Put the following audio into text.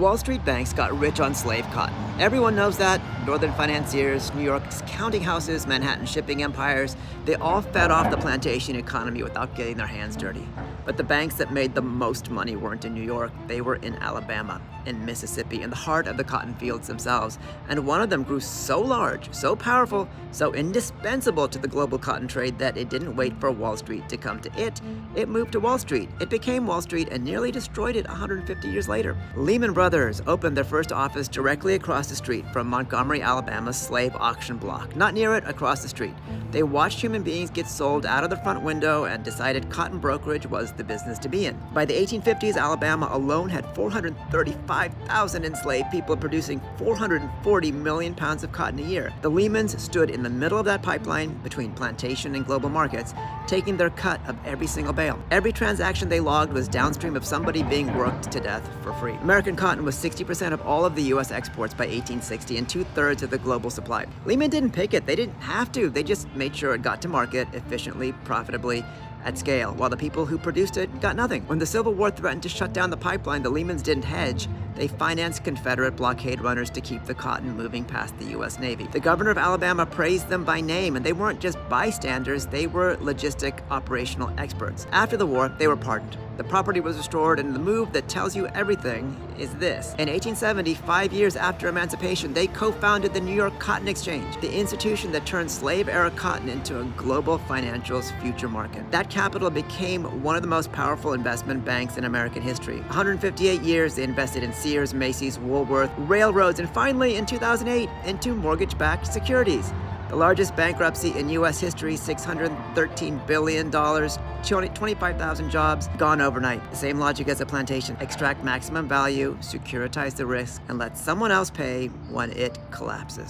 Wall Street banks got rich on slave cotton. Everyone knows that. Northern financiers, New York's counting houses, Manhattan shipping empires, they all fed off the plantation economy without getting their hands dirty. But the banks that made the most money weren't in New York, they were in Alabama, in Mississippi, in the heart of the cotton fields themselves. And one of them grew so large, so powerful, so indispensable to the global cotton trade that it didn't wait for Wall Street to come to it. It moved to Wall Street. It became Wall Street and nearly destroyed it 150 years later. Lehman Brothers opened their first office directly across the street from Montgomery, Alabama's slave auction block. Not near it, across the street. They watched human beings get sold out of the front window and decided cotton brokerage was the business to be in. By the 1850s, Alabama alone had 435,000 enslaved people producing 440 million pounds of cotton a year. The Lehmans stood in the middle of that pipeline between plantation and global markets, taking their cut of every single bale. Every transaction they logged was downstream of somebody being worked to death for free. American cotton was 60% of all of the U.S. exports by 1860 and 2/3 of the global supply. Lehman didn't pick it. They didn't have to. They just made sure it got to market efficiently, profitably, at scale, while the people who produced it got nothing. When the Civil War threatened to shut down the pipeline, the Lehmans didn't hedge. They financed Confederate blockade runners to keep the cotton moving past the U.S. Navy. The governor of Alabama praised them by name, and they weren't just bystanders, they were logistic operational experts. After the war, they were pardoned. The property was restored, and the move that tells you everything is this. In 1870, 5 years after emancipation, they co-founded the New York Cotton Exchange, the institution that turned slave-era cotton into a global financials future market. That capital became one of the most powerful investment banks in American history. 158 years, they invested in Sears, Macy's, Woolworth, railroads, and finally, in 2008, into mortgage-backed securities. The largest bankruptcy in U.S. history, $613 billion, 25,000 jobs, gone overnight. The same logic as a plantation. Extract maximum value, securitize the risk, and let someone else pay when it collapses.